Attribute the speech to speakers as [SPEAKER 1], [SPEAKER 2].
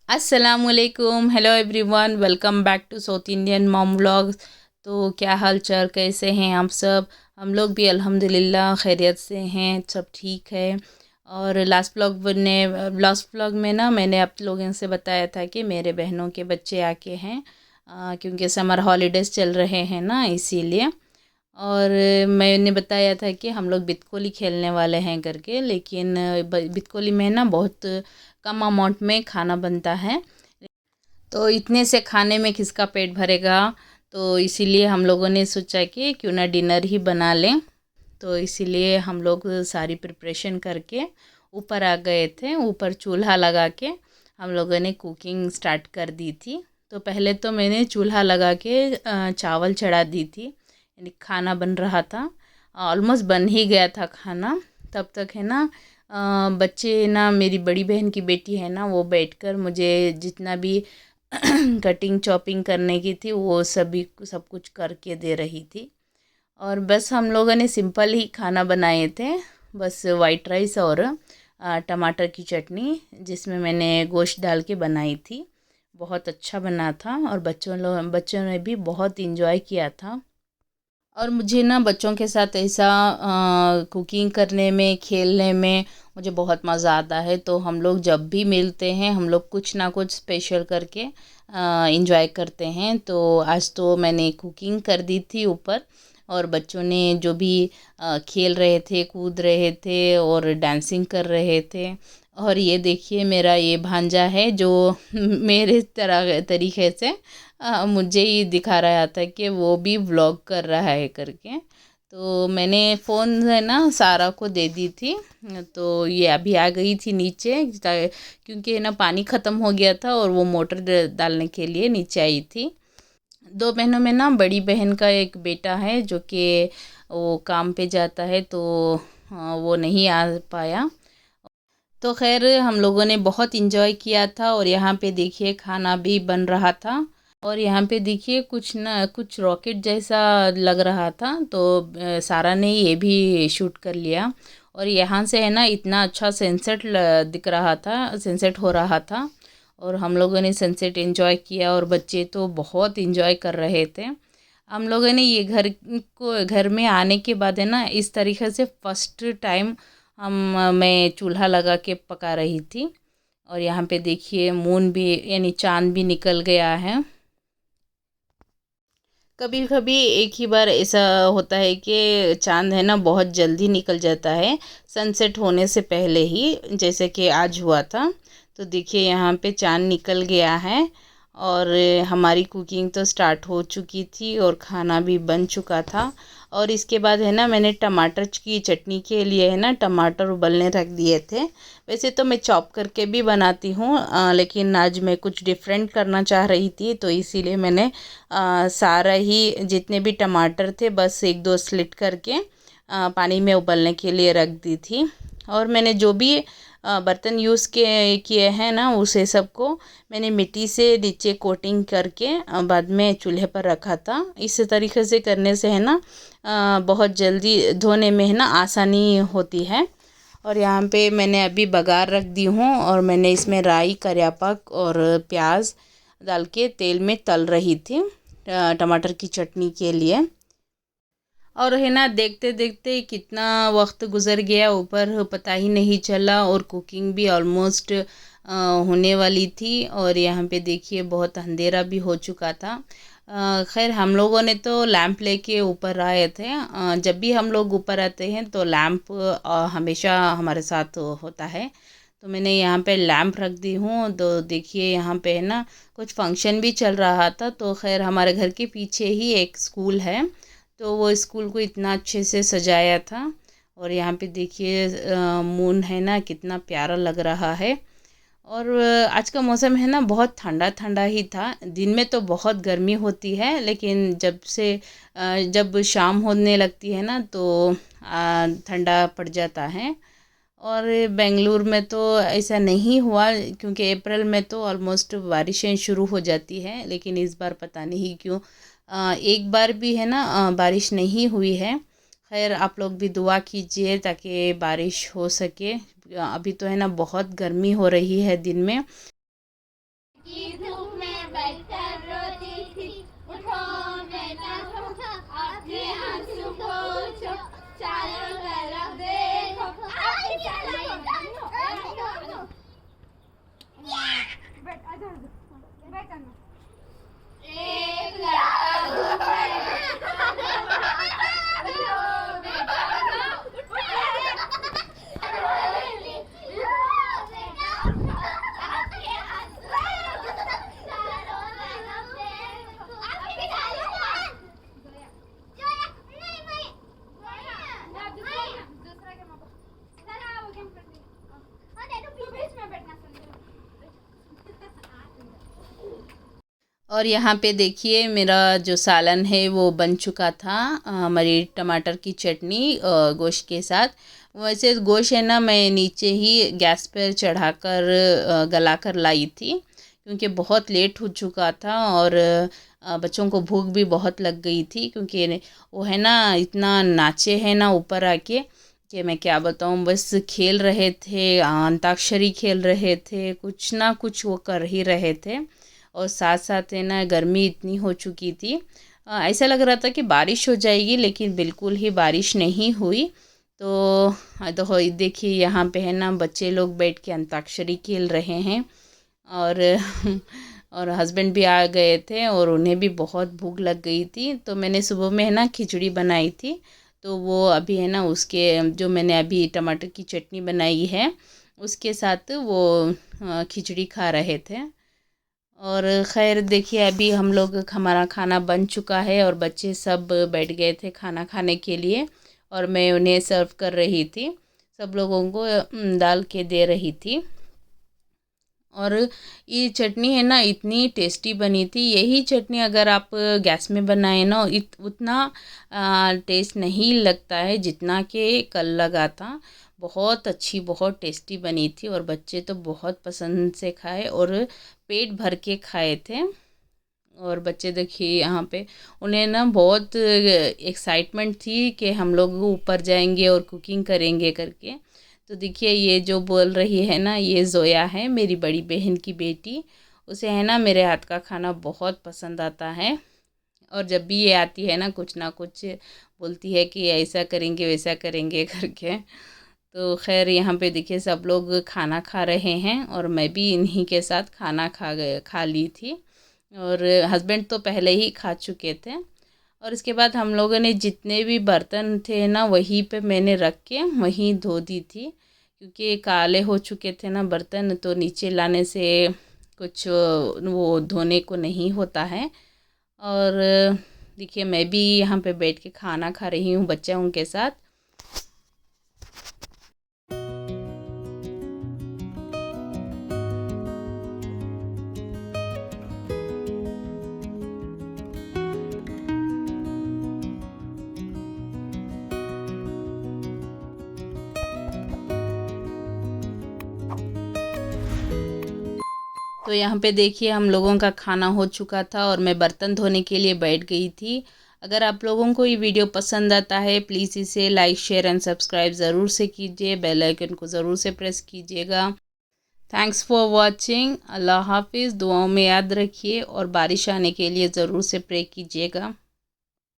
[SPEAKER 1] अस्सलामुअलैकुम, hello everyone, welcome back to south Indian mom vlogs. तो क्या हाल चाल, कैसे हैं आप सब? हम लोग भी अल्हम्दुलिल्लाह खैरियत से हैं, सब ठीक है। और लास्ट व्लॉग में ना मैंने आप लोगों से बताया था कि मेरे बहनों के बच्चे आके हैं, क्योंकि समर हॉलीडेज़ चल रहे हैं ना, इसीलिए। और मैंने बताया था कि हम लोग बितकोली खेलने वाले हैं करके, लेकिन बितकोली में ना बहुत कम अमाउंट में खाना बनता है, तो इतने से खाने में किसका पेट भरेगा। तो इसीलिए हम लोगों ने सोचा कि क्यों ना डिनर ही बना लें। तो इसीलिए हम लोग सारी प्रिपरेशन करके ऊपर आ गए थे। ऊपर चूल्हा लगा के हम लोगों ने कुकिंग स्टार्ट कर दी थी। तो पहले तो मैंने चूल्हा लगा के चावल चढ़ा दी थी, यानी खाना बन रहा था। ऑलमोस्ट बन ही गया था खाना। तब तक है ना, बच्चे ना, मेरी बड़ी बहन की बेटी है ना, वो बैठकर मुझे जितना भी कटिंग चॉपिंग करने की थी वो सभी सब कुछ करके दे रही थी। और बस हम लोगों ने सिंपल ही खाना बनाए थे, बस वाइट राइस और टमाटर की चटनी, जिसमें मैंने गोश्त डाल के बनाई थी। बहुत अच्छा बना था और बच्चों ने भी बहुत इंजॉय किया था। और मुझे ना बच्चों के साथ ऐसा कुकिंग करने में, खेलने में मुझे बहुत मज़ा आता है। तो हम लोग जब भी मिलते हैं, हम लोग कुछ ना कुछ स्पेशल करके इंजॉय करते हैं। तो आज तो मैंने कुकिंग कर दी थी ऊपर, और बच्चों ने जो भी खेल रहे थे, कूद रहे थे और डांसिंग कर रहे थे। और ये देखिए, मेरा ये भांजा है जो मेरे तरह तरीके से मुझे ही दिखा रहा था कि वो भी व्लॉग कर रहा है करके। तो मैंने फ़ोन है ना सारा को दे दी थी। तो ये अभी आ गई थी नीचे, क्योंकि है ना पानी ख़त्म हो गया था और वो मोटर डालने के लिए नीचे आई थी। दो बहनों में ना बड़ी बहन का एक बेटा है जो कि वो काम पे जाता है, तो वो नहीं आ पाया। तो खैर हम लोगों ने बहुत इन्जॉय किया था। और यहाँ पे देखिए खाना भी बन रहा था। और यहाँ पे देखिए कुछ ना कुछ रॉकेट जैसा लग रहा था, तो सारा ने ये भी शूट कर लिया। और यहाँ से है ना इतना अच्छा सनसेट दिख रहा था, सनसेट हो रहा था। और हम लोगों ने सनसेट एंजॉय किया और बच्चे तो बहुत एंजॉय कर रहे थे। हम लोगों ने ये घर में आने के बाद है ना, इस तरीके से फर्स्ट टाइम मैं चूल्हा लगा के पका रही थी। और यहाँ पे देखिए मून भी, यानी चांद भी निकल गया है। कभी कभी एक ही बार ऐसा होता है कि चांद है ना बहुत जल्दी निकल जाता है, सनसेट होने से पहले ही, जैसे कि आज हुआ था। तो देखिए यहाँ पे चांद निकल गया है। और हमारी कुकिंग तो स्टार्ट हो चुकी थी और खाना भी बन चुका था। और इसके बाद है ना, मैंने टमाटर की चटनी के लिए है ना टमाटर उबलने रख दिए थे। वैसे तो मैं चॉप करके भी बनाती हूँ, लेकिन आज मैं कुछ डिफरेंट करना चाह रही थी, तो इसीलिए मैंने सारा ही जितने भी टमाटर थे बस एक दो स्लिट करके पानी में उबलने के लिए रख दी थी। और मैंने जो भी बर्तन यूज़ किए हैं ना, उसे सबको मैंने मिट्टी से नीचे कोटिंग करके बाद में चूल्हे पर रखा था। इस तरीके से करने से है ना बहुत जल्दी धोने में है ना आसानी होती है। और यहाँ पे मैंने अभी बघार रख दी हूँ, और मैंने इसमें राई, करियापक और प्याज डाल के तेल में तल रही थी टमाटर की चटनी के लिए। और है ना देखते देखते कितना वक्त गुज़र गया ऊपर पता ही नहीं चला, और कुकिंग भी ऑलमोस्ट होने वाली थी। और यहाँ पे देखिए बहुत अंधेरा भी हो चुका था। खैर हम लोगों ने तो लैंप लेके ऊपर आए थे। जब भी हम लोग ऊपर आते हैं तो लैंप हमेशा हमारे साथ होता है। तो मैंने यहाँ पे लैंप रख दी हूँ। तो देखिए यहाँ पे है ना कुछ फंक्शन भी चल रहा था। तो खैर हमारे घर के पीछे ही एक स्कूल है, तो वो स्कूल को इतना अच्छे से सजाया था। और यहाँ पे देखिए मून है ना कितना प्यारा लग रहा है। और आज का मौसम है ना बहुत ठंडा ठंडा ही था। दिन में तो बहुत गर्मी होती है, लेकिन जब शाम होने लगती है ना तो ठंडा पड़ जाता है। और बेंगलुरु में तो ऐसा नहीं हुआ, क्योंकि अप्रैल में तो ऑलमोस्ट बारिशें शुरू हो जाती हैं, लेकिन इस बार पता नहीं क्यों एक बार भी है ना बारिश नहीं हुई है। खैर आप लोग भी दुआ कीजिए ताकि बारिश हो सके। अभी तो है ना बहुत गर्मी हो रही है दिन में।
[SPEAKER 2] की धूप में बैठकर रोती थी। उठो बेटा उठो, अपने आंसू पोंछो, चारों तरफ देखो। एक लड़का धूप में
[SPEAKER 1] और यहाँ पे देखिए मेरा जो सालन है वो बन चुका था। हमारी टमाटर की चटनी गोश्त के साथ। वैसे गोश्त है ना, मैं नीचे ही गैस पर चढ़ाकर गला कर लाई थी, क्योंकि बहुत लेट हो चुका था और बच्चों को भूख भी बहुत लग गई थी, क्योंकि वो है ना इतना नाचे हैं ना ऊपर आके कि मैं क्या बताऊँ। बस खेल रहे थे, अंताक्षरी खेल रहे थे, कुछ ना कुछ वो कर ही रहे थे। और साथ साथ है ना गर्मी इतनी हो चुकी थी, ऐसा लग रहा था कि बारिश हो जाएगी, लेकिन बिल्कुल ही बारिश नहीं हुई। तो देखिए यहाँ पे है ना बच्चे लोग बैठ के अंताक्षरी खेल रहे हैं और और हस्बैंड भी आ गए थे और उन्हें भी बहुत भूख लग गई थी। तो मैंने सुबह में है ना खिचड़ी बनाई थी, तो वो अभी है ना उसके जो मैंने अभी टमाटर की चटनी बनाई है उसके साथ वो खिचड़ी खा रहे थे। और ख़ैर देखिए अभी हम लोग हमारा खाना बन चुका है और बच्चे सब बैठ गए थे खाना खाने के लिए, और मैं उन्हें सर्व कर रही थी, सब लोगों को डाल के दे रही थी। और ये चटनी है ना इतनी टेस्टी बनी थी। यही चटनी अगर आप गैस में बनाए ना उतना टेस्ट नहीं लगता है जितना कि कल लगा था। बहुत अच्छी बहुत टेस्टी बनी थी और बच्चे तो बहुत पसंद से खाए और पेट भर के खाए थे। और बच्चे देखिए यहाँ पे उन्हें ना बहुत एक्साइटमेंट थी कि हम लोग ऊपर जाएंगे और कुकिंग करेंगे करके। तो देखिए ये जो बोल रही है ना, ये ज़ोया है, मेरी बड़ी बहन की बेटी। उसे है ना मेरे हाथ का खाना बहुत पसंद आता है, और जब भी ये आती है ना कुछ बोलती है कि ऐसा करेंगे वैसा करेंगे करके। तो खैर यहाँ पे देखिए सब लोग खाना खा रहे हैं और मैं भी इन्हीं के साथ खाना खा ली थी। और हस्बैंड तो पहले ही खा चुके थे। और इसके बाद हम लोगों ने जितने भी बर्तन थे ना वहीं पे मैंने रख के वहीं धो दी थी, क्योंकि काले हो चुके थे ना बर्तन, तो नीचे लाने से कुछ वो धोने को नहीं होता है। और देखिए मैं भी यहाँ पे बैठ के खाना खा रही हूँ बच्चों के साथ। तो यहाँ पे देखिए हम लोगों का खाना हो चुका था और मैं बर्तन धोने के लिए बैठ गई थी। अगर आप लोगों को ये वीडियो पसंद आता है प्लीज़ इसे लाइक शेयर एंड सब्सक्राइब ज़रूर से कीजिए, बेल आइकन को ज़रूर से प्रेस कीजिएगा। Thanks for watching. अल्लाह हाफिज़। दुआओं में याद रखिए और बारिश आने के लिए ज़रूर से प्रे कीजिएगा।